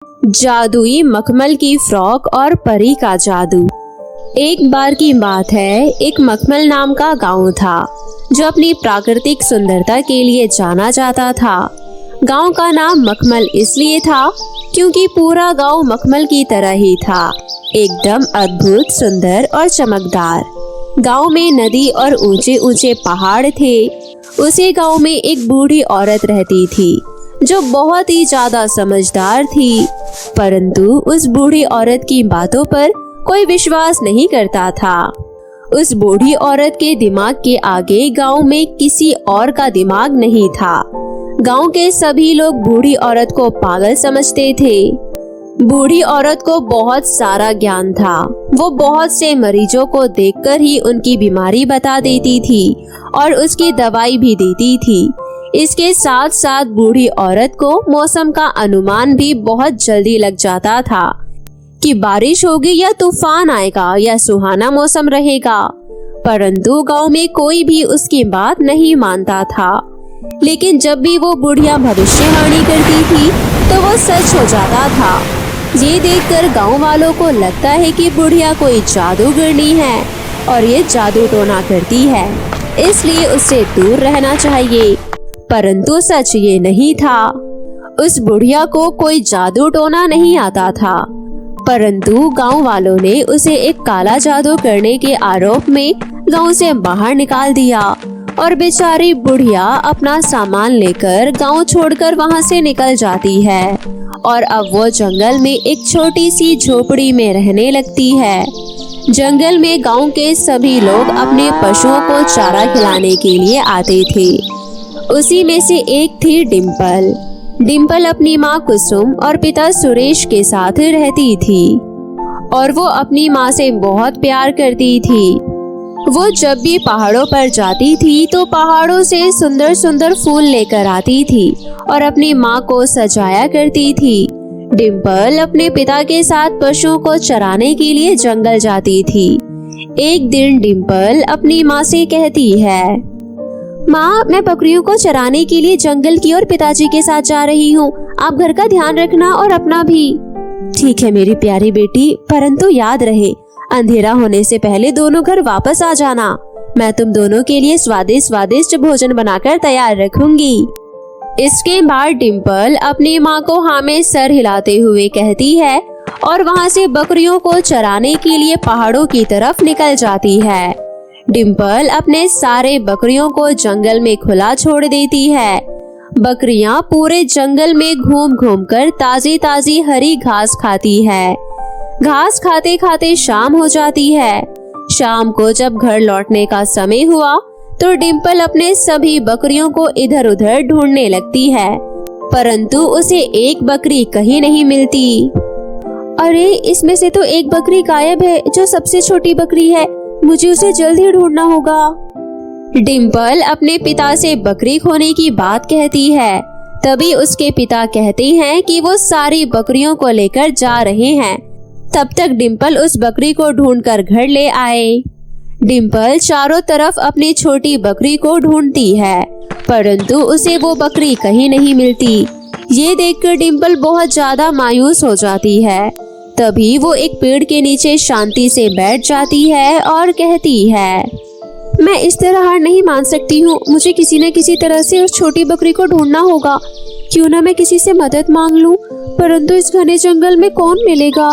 जादुई मखमल की फ्रॉक और परी का जादू। एक बार की बात है, एक मखमल नाम का गांव था जो अपनी प्राकृतिक सुंदरता के लिए जाना जाता था। गांव का नाम मखमल इसलिए था क्योंकि पूरा गांव मखमल की तरह ही था, एकदम अद्भुत, सुंदर और चमकदार। गांव में नदी और ऊंचे ऊंचे पहाड़ थे। उसी गांव में एक बूढ़ी औरत रहती थी जो बहुत ही ज्यादा समझदार थी, परंतु उस बूढ़ी औरत की बातों पर कोई विश्वास नहीं करता था। उस बूढ़ी औरत के दिमाग के आगे गांव में किसी और का दिमाग नहीं था। गांव के सभी लोग बूढ़ी औरत को पागल समझते थे। बूढ़ी औरत को बहुत सारा ज्ञान था। वो बहुत से मरीजों को देखकर ही उनकी बीमारी बता देती थी और उसकी दवाई भी देती थी। इसके साथ साथ बूढ़ी औरत को मौसम का अनुमान भी बहुत जल्दी लग जाता था कि बारिश होगी या तूफान आएगा या सुहाना मौसम रहेगा। परंतु गांव में कोई भी उसकी बात नहीं मानता था। लेकिन जब भी वो बुढ़िया भविष्यवाणी करती थी तो वो सच हो जाता था। ये देखकर गांव वालों को लगता है कि बुढ़िया कोई जादूगरनी है और ये जादू टोना करती है, इसलिए उससे दूर रहना चाहिए। परंतु सच ये नहीं था। उस बुढ़िया को कोई जादू टोना नहीं आता था, परंतु गांव वालों ने उसे एक काला जादू करने के आरोप में गांव से बाहर निकाल दिया और बेचारी बुढ़िया अपना सामान लेकर गांव छोड़कर वहां से निकल जाती है और अब वो जंगल में एक छोटी सी झोपड़ी में रहने लगती है। जंगल में गांव के सभी लोग अपने पशुओं को चारा खिलाने के लिए आते थे। उसी में से एक थी डिम्पल। डिम्पल अपनी माँ कुसुम और पिता सुरेश के साथ रहती थी और वो अपनी माँ से बहुत प्यार करती थी। वो जब भी पहाड़ों पर जाती थी तो पहाड़ों से सुंदर सुंदर फूल लेकर आती थी और अपनी माँ को सजाया करती थी। डिम्पल अपने पिता के साथ पशुओं को चराने के लिए जंगल जाती थी। एक दिन डिम्पल अपनी माँ से कहती है, माँ, मैं बकरियों को चराने के लिए जंगल की ओर पिताजी के साथ जा रही हूँ। आप घर का ध्यान रखना और अपना भी। ठीक है मेरी प्यारी बेटी, परंतु याद रहे अंधेरा होने से पहले दोनों घर वापस आ जाना। मैं तुम दोनों के लिए स्वादिष्ट स्वादिष्ट भोजन बनाकर तैयार रखूंगी। इसके बाद डिम्पल अपनी माँ को हाँ में सर हिलाते हुए कहती है और वहाँ से बकरियों को चराने के लिए पहाड़ों की तरफ निकल जाती है। डिम्पल अपने सारे बकरियों को जंगल में खुला छोड़ देती है। बकरियां पूरे जंगल में घूम घूम कर ताजी ताजी हरी घास खाती है। घास खाते खाते शाम हो जाती है। शाम को जब घर लौटने का समय हुआ तो डिम्पल अपने सभी बकरियों को इधर उधर ढूंढने लगती है, परंतु उसे एक बकरी कहीं नहीं मिलती। अरे, इसमें से तो एक बकरी गायब है जो सबसे छोटी बकरी है। मुझे उसे जल्दी ढूंढना होगा। डिम्पल अपने पिता से बकरी खोने की बात कहती है। तभी उसके पिता कहते हैं कि वो सारी बकरियों को लेकर जा रहे हैं। तब तक डिम्पल उस बकरी को ढूंढकर घर ले आए। डिम्पल चारों तरफ अपनी छोटी बकरी को ढूंढती है, परंतु उसे वो बकरी कहीं नहीं मिलती। ये देखकर डिम्पल बहुत ज्यादा मायूस हो जाती है। तभी वो एक पेड़ के नीचे शांति से बैठ जाती है और कहती है, मैं इस तरह हार नहीं मान सकती हूँ। मुझे किसी न किसी तरह से उस छोटी बकरी को ढूंढना होगा। क्यों ना मैं किसी से मदद मांग लूं, परंतु इस घने जंगल में कौन मिलेगा।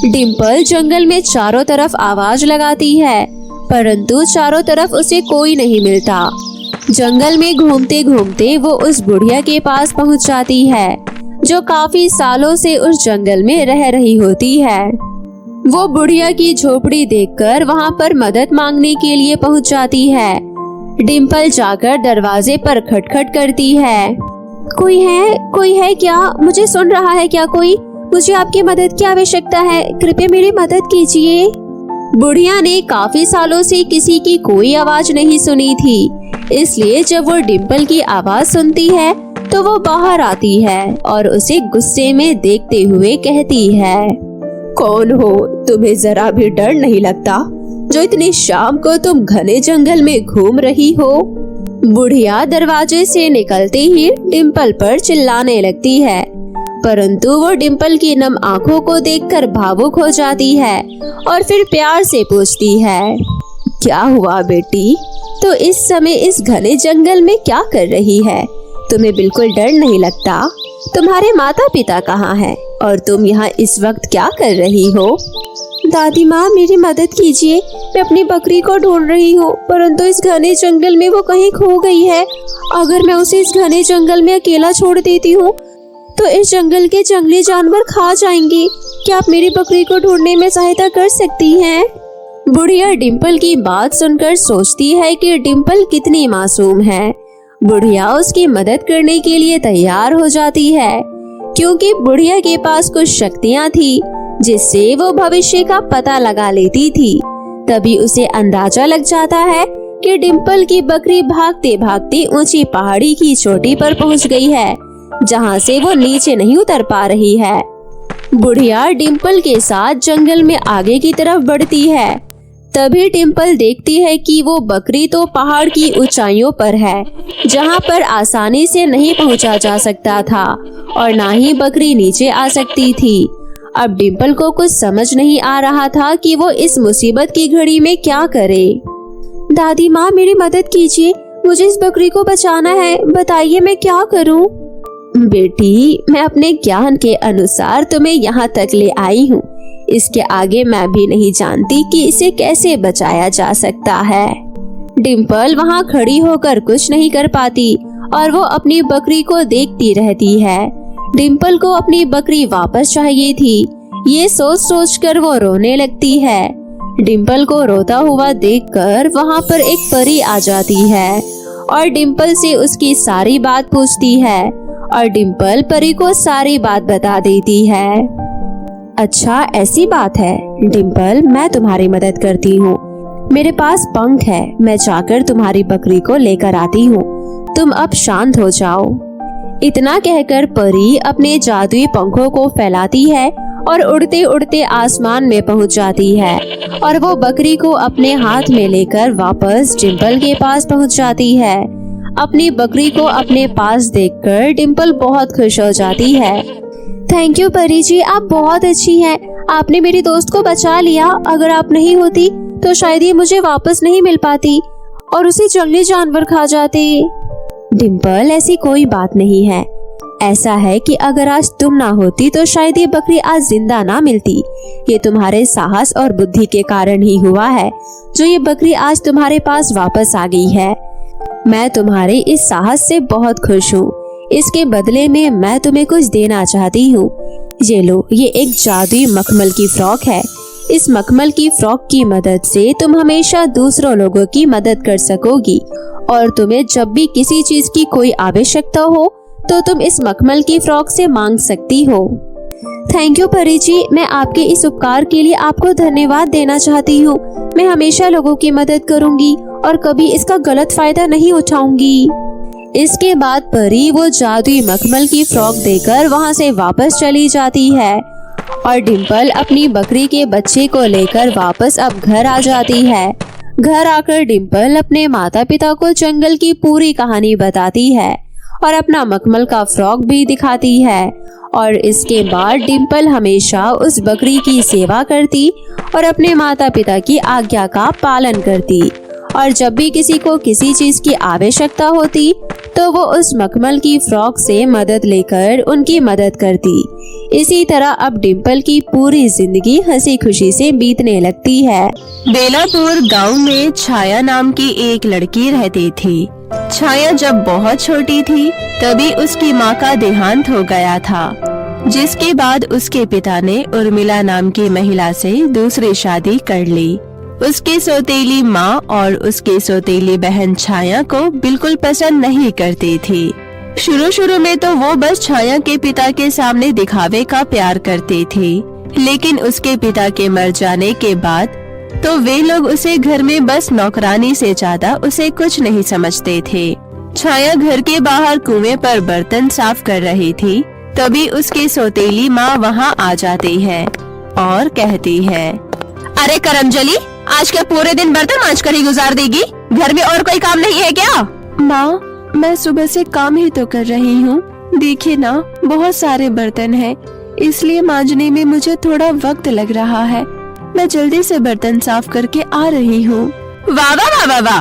डिम्पल जंगल में चारों तरफ आवाज लगाती है, परंतु चारों तरफ उसे कोई नहीं मिलता। जंगल में घूमते घूमते वो उस बुढ़िया के पास पहुँच जाती है जो काफी सालों से उस जंगल में रह रही होती है। वो बुढ़िया की झोपड़ी देखकर वहाँ पर मदद मांगने के लिए पहुँच जाती है। डिम्पल जाकर दरवाजे पर खटखट करती है। कोई है क्या? मुझे सुन रहा है क्या कोई? मुझे आपकी मदद की आवश्यकता है, कृपया मेरी मदद कीजिए। बुढ़िया ने काफी सालों से किसी की कोई आवाज नहीं सुनी थी, इसलिए जब वो डिम्पल की आवाज सुनती है तो वो बाहर आती है और उसे गुस्से में देखते हुए कहती है, कौन हो? तुम्हें जरा भी डर नहीं लगता जो इतनी शाम को तुम घने जंगल में घूम रही हो? बुढ़िया दरवाजे से निकलते ही डिम्पल पर चिल्लाने लगती है। परंतु वो डिम्पल की नम आंखों को देखकर भावुक हो जाती है और फिर प्यार से पूछती है, क्या हुआ बेटी? तो इस समय इस घने जंगल में क्या कर रही है? तुम्हें बिल्कुल डर नहीं लगता? तुम्हारे माता पिता कहाँ हैं? और तुम यहाँ इस वक्त क्या कर रही हो? दादी माँ, मेरी मदद कीजिए, मैं अपनी बकरी को ढूंढ रही हूँ, परंतु इस घने जंगल में वो कहीं खो गई है। अगर मैं उसे इस घने जंगल में अकेला छोड़ देती हूँ तो इस जंगल के जंगली जानवर खा जाएंगे। क्या आप मेरी बकरी को ढूंढने में सहायता कर सकती हैं? बुढ़िया डिम्पल की बात सुनकर सोचती है कि डिम्पल कितनी मासूम है। बुढ़िया उसकी मदद करने के लिए तैयार हो जाती है, क्योंकि बुढ़िया के पास कुछ शक्तियाँ थी जिससे वो भविष्य का पता लगा लेती थी। तभी उसे अंदाजा लग जाता है कि डिम्पल की बकरी भागते भागते ऊंची पहाड़ी की चोटी पर पहुंच गई है, जहां से वो नीचे नहीं उतर पा रही है। बुढ़िया डिम्पल के साथ जंगल में आगे की तरफ बढ़ती है। तभी डिम्पल देखती है कि वो बकरी तो पहाड़ की ऊंचाइयों पर है, जहां पर आसानी से नहीं पहुंचा जा सकता था और ना ही बकरी नीचे आ सकती थी। अब डिम्पल को कुछ समझ नहीं आ रहा था कि वो इस मुसीबत की घड़ी में क्या करे। दादी माँ, मेरी मदद कीजिए, मुझे इस बकरी को बचाना है, बताइए मैं क्या करूँ? बेटी, मैं अपने ज्ञान के अनुसार तुम्हें यहाँ तक ले आई हूँ। इसके आगे मैं भी नहीं जानती कि इसे कैसे बचाया जा सकता है। डिम्पल वहाँ खड़ी होकर कुछ नहीं कर पाती और वो अपनी बकरी को देखती रहती है। डिम्पल को अपनी बकरी वापस चाहिए थी। ये सोच सोच कर वो रोने लगती है। डिम्पल को रोता हुआ देखकर वहाँ पर एक परी आ जाती है और डिम्पल से उसकी सारी बात पूछती है और डिम्पल परी को सारी बात बता देती है। अच्छा, ऐसी बात है डिम्पल, मैं तुम्हारी मदद करती हूँ। मेरे पास पंख है, मैं जाकर तुम्हारी बकरी को लेकर आती हूँ। तुम अब शांत हो जाओ। इतना कहकर परी अपने जादुई पंखों को फैलाती है और उड़ते उड़ते आसमान में पहुंच जाती है और वो बकरी को अपने हाथ में लेकर वापस डिम्पल के पास पहुंच जाती है। अपनी बकरी को अपने पास देखकर डिम्पल बहुत खुश हो जाती है। थैंक यू परी जी, आप बहुत अच्छी हैं। आपने मेरी दोस्त को बचा लिया। अगर आप नहीं होती तो शायद ये मुझे वापस नहीं मिल पाती और उसे जंगली जानवर खा जाते। डिम्पल, ऐसी कोई बात नहीं है। ऐसा है कि अगर आज तुम ना होती तो शायद ये बकरी आज जिंदा ना मिलती। ये तुम्हारे साहस और बुद्धि के कारण ही हुआ है जो ये बकरी आज तुम्हारे पास वापस आ गई है। मैं तुम्हारे इस साहस से बहुत खुश हूँ। इसके बदले में मैं तुम्हें कुछ देना चाहती हूँ। ये लो, ये एक जादुई मखमल की फ्रॉक है। इस मखमल की फ्रॉक की मदद से तुम हमेशा दूसरों लोगों की मदद कर सकोगी और तुम्हें जब भी किसी चीज की कोई आवश्यकता हो तो तुम इस मखमल की फ्रॉक से मांग सकती हो। थैंक यू परी जी, मैं आपके इस उपकार के लिए आपको धन्यवाद देना चाहती हूँ। मैं हमेशा लोगों की मदद करूँगी और कभी इसका गलत फायदा नहीं उठाऊंगी। इसके बाद परी वो जादुई मखमल की फ्रॉक देकर वहाँ से वापस चली जाती है और डिम्पल अपनी बकरी के बच्चे को लेकर वापस अब घर आ जाती है। घर आकर डिम्पल अपने माता पिता को जंगल की पूरी कहानी बताती है और अपना मखमल का फ्रॉक भी दिखाती है और इसके बाद डिम्पल हमेशा उस बकरी की सेवा करती और अपने माता पिता की आज्ञा का पालन करती और जब भी किसी को किसी चीज की आवश्यकता होती तो वो उस मखमल की फ्रॉक से मदद लेकर उनकी मदद करती। इसी तरह अब डिम्पल की पूरी जिंदगी हंसी खुशी से बीतने लगती है। बेलापुर गांव में छाया नाम की एक लड़की रहती थी। छाया जब बहुत छोटी थी तभी उसकी माँ का देहांत हो गया था, जिसके बाद उसके पिता ने उर्मिला नाम की महिला से दूसरी शादी कर ली। उसकी सौतेली माँ और उसकी सौतेली बहन छाया को बिल्कुल पसंद नहीं करती थी। शुरू में तो वो बस छाया के पिता के सामने दिखावे का प्यार करती थी, लेकिन उसके पिता के मर जाने के बाद तो वे लोग उसे घर में बस नौकरानी से ज्यादा उसे कुछ नहीं समझते थे। छाया घर के बाहर कुएं पर बर्तन साफ कर रही थी, तभी उसकी सौतेली माँ वहाँ आ जाती है और कहती है, अरे करमजली, आज क्या पूरे दिन बर्तन मांज कर ही गुजार देगी? घर में और कोई काम नहीं है क्या? माँ, मैं सुबह से काम ही तो कर रही हूँ, देखिए ना, बहुत सारे बर्तन हैं, इसलिए मांजने में मुझे थोड़ा वक्त लग रहा है। मैं जल्दी से बर्तन साफ करके आ रही हूँ। वाह वाह वाह वाह वाह,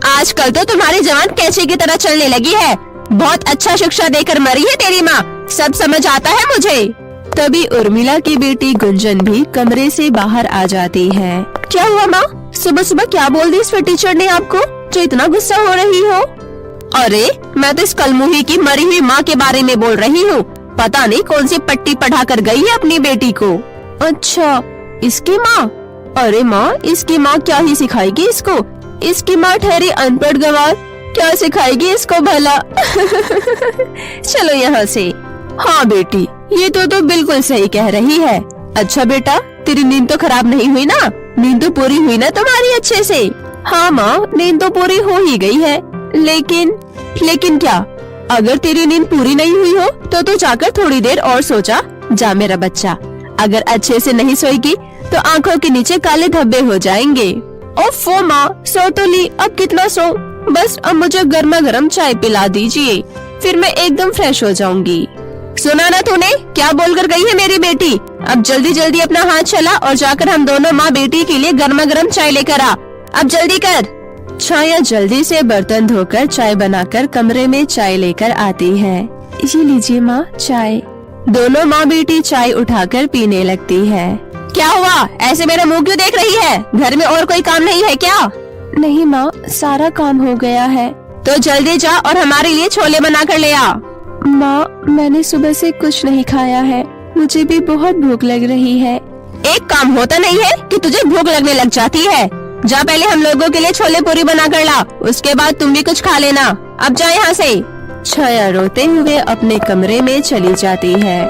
आजकल तो तुम्हारी जवान कैंची की तरह चलने लगी है। बहुत अच्छा शिक्षा देकर मरी है तेरी माँ, सब समझ आता है मुझे। तभी उर्मिला की बेटी गुंजन भी कमरे से बाहर आ जाती है। क्या हुआ माँ, सुबह सुबह क्या बोल दी इस पर टीचर ने आपको, जो इतना गुस्सा हो रही हो? अरे मैं तो इस कलमुही की मरी हुई माँ के बारे में बोल रही हूँ। पता नहीं कौन सी पट्टी पढ़ा कर गई है अपनी बेटी को। अच्छा, इसकी माँ? अरे माँ, इसकी माँ क्या ही सिखाएगी इसको? इसकी माँ ठहरी अनपढ़ गंवार, क्या सिखाएगी इसको भला? चलो यहाँ से। हाँ बेटी, ये तो बिल्कुल सही कह रही है। अच्छा बेटा, तेरी नींद तो खराब नहीं हुई ना? नींद तो पूरी हुई ना तुम्हारी अच्छे से? हाँ माँ, नींद तो पूरी हो ही गई है, लेकिन क्या? अगर तेरी नींद पूरी नहीं हुई हो तो तू जाकर थोड़ी देर और सो जा। जा मेरा बच्चा, अगर अच्छे से नहीं सोएगी तो आंखों के नीचे काले धब्बे हो जाएंगे। ओफो माँ, सो तो ली, अब कितना सो? बस अब मुझे गर्मा गर्म चाय पिला दीजिए, फिर मैं एकदम फ्रेश हो जाऊंगी। सुना ना तूने क्या बोलकर गई है मेरी बेटी? अब जल्दी जल्दी अपना हाथ चला और जाकर हम दोनों माँ बेटी के लिए गर्मा गर्म चाय लेकर आ। अब जल्दी कर। छाया जल्दी से बर्तन धोकर चाय बनाकर कमरे में चाय लेकर आती है। ये लीजिए माँ चाय। दोनों माँ बेटी चाय उठाकर पीने लगती है। क्या हुआ, ऐसे मेरा मुंह क्यों देख रही है? घर में और कोई काम नहीं है क्या? नहीं माँ, सारा काम हो गया है। तो जल्दी जा और हमारे लिए छोले बना कर ले आ। माँ, मैंने सुबह से कुछ नहीं खाया है, मुझे भी बहुत भूख लग रही है। एक काम होता नहीं है कि तुझे भूख लगने लग जाती है। जा पहले हम लोगों के लिए छोले पूरी बना कर ला, उसके बाद तुम भी कुछ खा लेना। अब जा यहाँ से। छाया रोते हुए अपने कमरे में चली जाती है।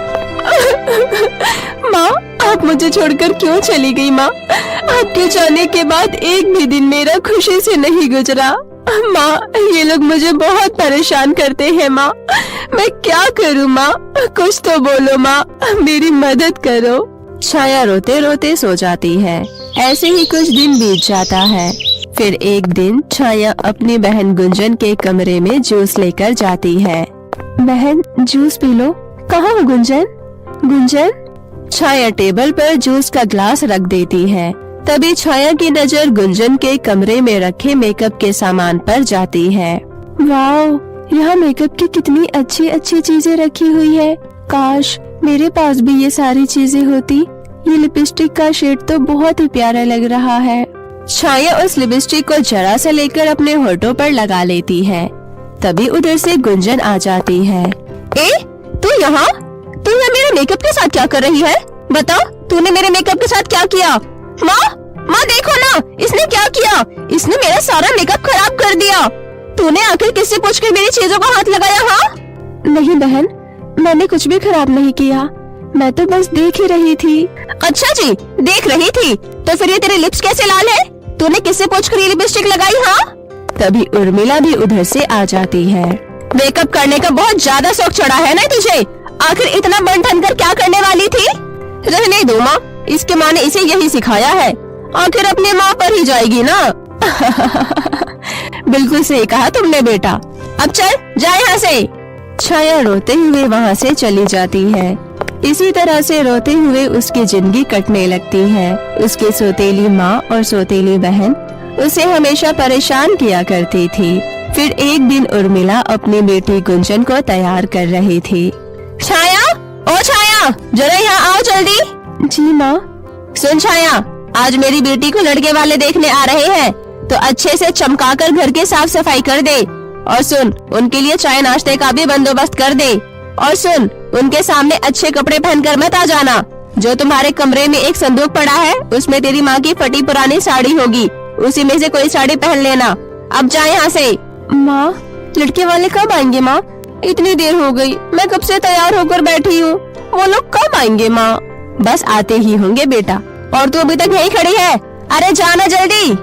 माँ, आप मुझे छोड़कर क्यों चली गई माँ? आपके जाने के बाद एक भी दिन मेरा खुशी से नहीं गुजरा। माँ, ये लोग मुझे बहुत परेशान करते हैं माँ, मैं क्या करूँ माँ? कुछ तो बोलो माँ, मेरी मदद करो। छाया रोते रोते सो जाती है। ऐसे ही कुछ दिन बीत जाता है। फिर एक दिन छाया अपनी बहन गुंजन के कमरे में जूस लेकर जाती है। बहन, जूस पी लो। कहाँ हो गुंजन? गुंजन? छाया टेबल पर जूस का ग्लास रख देती है। तभी छाया की नजर गुंजन के कमरे में रखे मेकअप के सामान पर जाती है। वाओ, यहाँ मेकअप की कितनी अच्छी अच्छी चीजें रखी हुई है। काश मेरे पास भी ये सारी चीजें होती। ये लिपस्टिक का शेड तो बहुत ही प्यारा लग रहा है। छाया उस लिपस्टिक को जरा सा लेकर अपने होठों पर लगा लेती है। तभी उधर से गुंजन आ जाती है। तू यहाँ मेरे मेकअप के साथ क्या कर रही है? बता, तूने मेरे मेकअप के साथ क्या किया? माँ देखो ना, इसने क्या किया? इसने मेरा सारा मेकअप खराब कर दिया। तूने आखिर किससे पूछकर मेरी चीजों को हाथ लगाया? हाँ नहीं बहन, मैंने कुछ भी खराब नहीं किया, मैं तो बस देख ही रही थी। अच्छा जी, देख रही थी? तो फिर ये तेरे लिप्स कैसे लाल है? तूने किससे पूछकर ये लिपस्टिक लगाई? हाँ। तभी उर्मिला भी उधर से आ जाती है। मेकअप करने का बहुत ज्यादा शौक चढ़ा है ना तुझे? आखिर इतना बन ठन कर क्या करने वाली थी? रहने दो माँ, इसके माँ ने इसे यही सिखाया है, आखिर अपनी माँ पर ही जाएगी ना। बिल्कुल सही कहा तुमने बेटा। अब चल जा यहाँ से। छाया रोते हुए वहाँ से चली जाती है। इसी तरह से रोते हुए उसकी जिंदगी कटने लगती है। उसकी सौतेली माँ और सौतेली बहन उसे हमेशा परेशान किया करती थी। फिर एक दिन उर्मिला अपनी बेटी गुंजन को तैयार कर रही थी। छाया, ओ छाया, जरा यहाँ आओ जल्दी। जी माँ। सुन छाया, आज मेरी बेटी को लड़के वाले देखने आ रहे हैं, तो अच्छे से चमकाकर घर की साफ सफाई कर दे। और सुन, उनके लिए चाय नाश्ते का भी बंदोबस्त कर दे। और सुन, उनके सामने अच्छे कपड़े पहनकर मत आ जाना। जो तुम्हारे कमरे में एक संदूक पड़ा है, उसमें तेरी माँ की फटी पुरानी साड़ी होगी, उसी में से कोई साड़ी पहन लेना। अब जा यहाँ से। माँ, लड़के वाले कब आएंगे माँ? इतनी देर हो गई, मैं कब से तैयार होकर बैठी हूँ। वो लोग कब आएंगे माँ? बस आते ही होंगे बेटा, और तू अभी तक यहीं खड़ी है? अरे जाना जल्दी।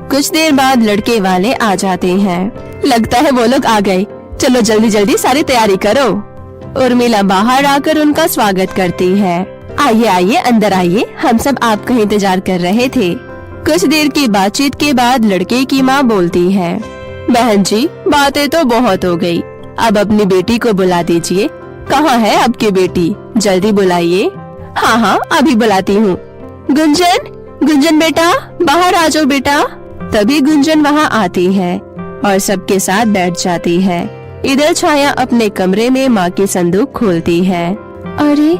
कुछ देर बाद लड़के वाले आ जाते हैं। लगता है वो लोग आ गए, चलो जल्दी जल्दी सारी तैयारी करो। उर्मिला बाहर आकर उनका स्वागत करती है। आइए आइए, अंदर आइए, हम सब आपका इंतजार कर रहे थे। कुछ देर की बातचीत के बाद लड़के की माँ बोलती है, बहन जी, बातें तो बहुत हो गई, अब अपनी बेटी को बुला दीजिए, कहाँ है आपकी बेटी? जल्दी बुलाइए। हाँ हाँ, अभी बुलाती हूँ। गुंजन, गुंजन बेटा, बाहर आ जाओ बेटा। तभी गुंजन वहाँ आती है और सबके साथ बैठ जाती है। इधर छाया अपने कमरे में माँ की संदूक खोलती है। अरे,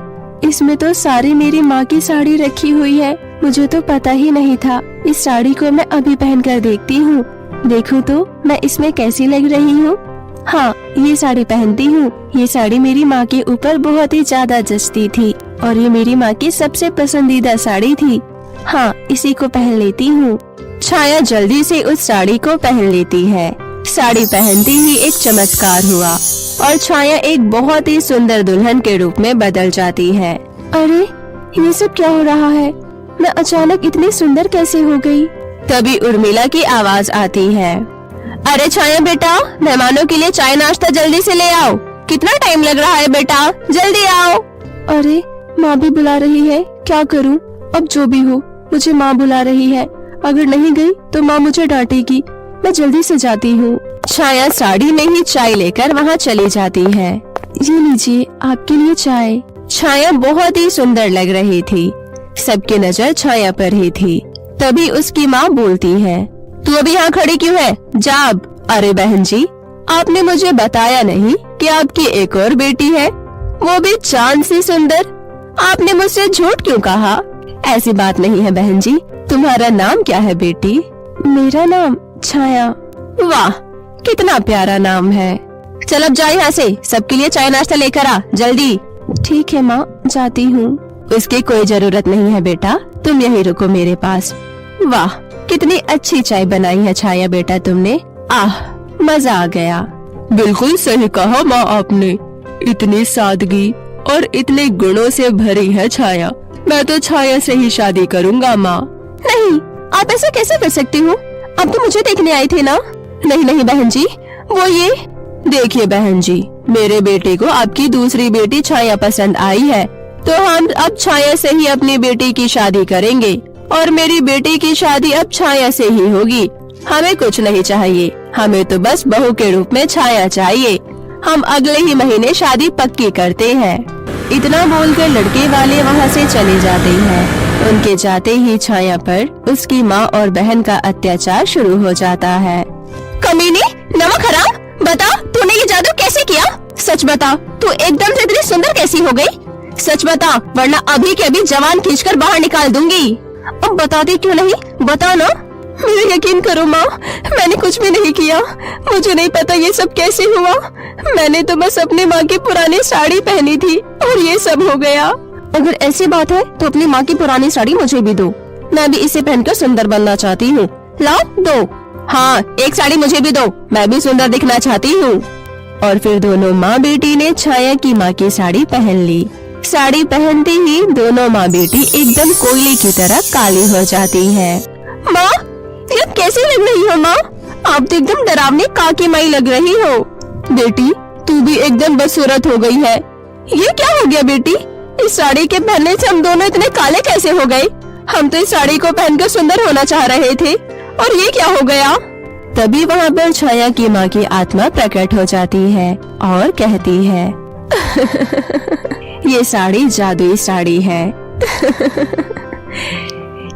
इसमें तो सारी मेरी माँ की साड़ी रखी हुई है। मुझे तो पता ही नहीं था। इस साड़ी को मैं अभी पहन कर देखती हूँ। देखूँ तो मैं इसमें कैसी लग रही हूँ। हाँ, ये साड़ी पहनती हूँ। ये साड़ी मेरी माँ के ऊपर बहुत ही ज्यादा जचती थी और ये मेरी माँ की सबसे पसंदीदा साड़ी थी। हाँ, इसी को पहन लेती हूँ। छाया जल्दी से उस साड़ी को पहन लेती है। साड़ी पहनते ही एक चमत्कार हुआ और छाया एक बहुत ही सुंदर दुल्हन के रूप में बदल जाती है। अरे, ये सब क्या हो रहा है? मैं अचानक इतनी सुंदर कैसे हो गई? तभी उर्मिला की आवाज आती है। अरे छाया बेटा, मेहमानों के लिए चाय नाश्ता जल्दी से ले आओ। कितना टाइम लग रहा है बेटा, जल्दी आओ। अरे, माँ भी बुला रही है, क्या करूँ? अब जो भी हो, मुझे माँ बुला रही है। अगर नहीं गई तो माँ मुझे डांटेगी। मैं जल्दी से जाती हूँ। छाया साड़ी में ही चाय लेकर वहाँ चली जाती है। ये लीजिए, आपके लिए चाय। छाया बहुत ही सुंदर लग रही थी। सबकी नजर छाया पर ही थी। तभी उसकी माँ बोलती है, तू अभी यहाँ खड़ी क्यों है? जा अब। अरे बहन जी, आपने मुझे बताया नहीं कि आपकी एक और बेटी है, वो भी चांद सी सुंदर। आपने मुझसे झूठ क्यों कहा? ऐसी बात नहीं है बहन जी। तुम्हारा नाम क्या है बेटी? मेरा नाम छाया। वाह, कितना प्यारा नाम है। चल अब जा यहाँ से, सबके लिए चाय नाश्ता लेकर आ जल्दी। ठीक है माँ, जाती हूँ। उसकी कोई जरूरत नहीं है बेटा, तुम यहीं रुको मेरे पास। वाह, कितनी अच्छी चाय बनाई है छाया बेटा तुमने। आह, मजा आ गया। बिल्कुल सही कहा माँ आपने। इतनी सादगी और इतने गुणों से भरी है छाया। मैं तो छाया से ही शादी करूँगा माँ। नहीं, आप ऐसा कैसे कर सकती हो? आप तो मुझे देखने आई थी ना। नहीं नहीं बहन जी, वो ये देखिए बहन जी, मेरे बेटे को आपकी दूसरी बेटी छाया पसंद आई है, तो हम अब छाया से ही अपनी बेटी की शादी करेंगे और मेरी बेटी की शादी अब छाया से ही होगी। हमें कुछ नहीं चाहिए, हमें तो बस बहू के रूप में छाया चाहिए। हम अगले ही महीने शादी पक्की करते हैं। इतना बोलकर लड़के वाले वहाँ से चले जाते हैं। उनके जाते ही छाया पर उसकी माँ और बहन का अत्याचार शुरू हो जाता है। कमीनी, नमक हराम, बता तूने ये जादू कैसे किया? सच बता, तू एकदम से इतनी सुंदर कैसी हो गई? सच बता, वरना अभी के अभी जवान खींचकर बाहर निकाल दूंगी। अब बताती क्यों नहीं, बता ना। मेरा यकीन करो माँ, मैंने कुछ भी नहीं किया। मुझे नहीं पता ये सब कैसे हुआ। मैंने तो बस अपनी माँ की पुरानी साड़ी पहनी थी और ये सब हो गया। अगर ऐसी बात है तो अपनी माँ की पुरानी साड़ी मुझे भी दो। मैं भी इसे पहनकर सुंदर बनना चाहती हूँ। लाओ, दो। हाँ, एक साड़ी मुझे भी दो, मैं भी सुंदर दिखना चाहती हूँ। और फिर दोनों माँ बेटी ने छाया की माँ की साड़ी पहन ली। साड़ी पहनते ही दोनों माँ बेटी एकदम कोयले की तरह काली हो जाती है। माँ, ये कैसी लग रही हो माँ? आप तो एकदम डरावनी काकी माई लग रही हो। बेटी, तू भी एकदम बदसूरत हो गई है। ये क्या हो गया बेटी? इस साड़ी के पहनने से हम दोनों इतने काले कैसे हो गए? हम तो इस साड़ी को पहनकर सुंदर होना चाह रहे थे और ये क्या हो गया? तभी वहाँ पर छाया की माँ की आत्मा प्रकट हो जाती है और कहती है ये साड़ी जादुई साड़ी है।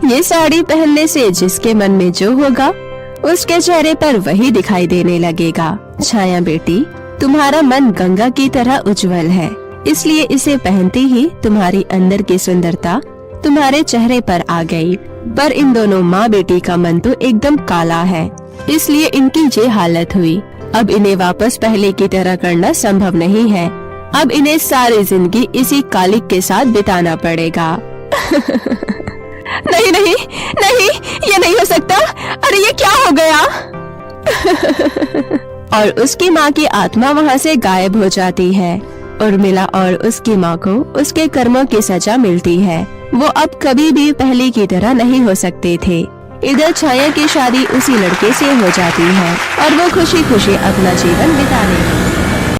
ये साड़ी पहनने से जिसके मन में जो होगा उसके चेहरे पर वही दिखाई देने लगेगा। छाया बेटी, तुम्हारा मन गंगा की तरह उज्जवल है, इसलिए इसे पहनते ही तुम्हारी अंदर की सुंदरता तुम्हारे चेहरे पर आ गई। पर इन दोनों माँ बेटी का मन तो एकदम काला है, इसलिए इनकी ये हालत हुई। अब इन्हें वापस पहले की तरह करना संभव नहीं है। अब इन्हें सारी जिंदगी इसी कालिक के साथ बिताना पड़ेगा। नहीं नहीं नहीं, ये नहीं हो सकता। अरे ये क्या हो गया? और उसकी माँ की आत्मा वहाँ से गायब हो जाती है। उर्मिला और उसकी माँ को उसके कर्मों की सजा मिलती है। वो अब कभी भी पहले की तरह नहीं हो सकते थे। इधर छाया की शादी उसी लड़के से हो जाती है और वो खुशी खुशी अपना जीवन बिताने लगती है।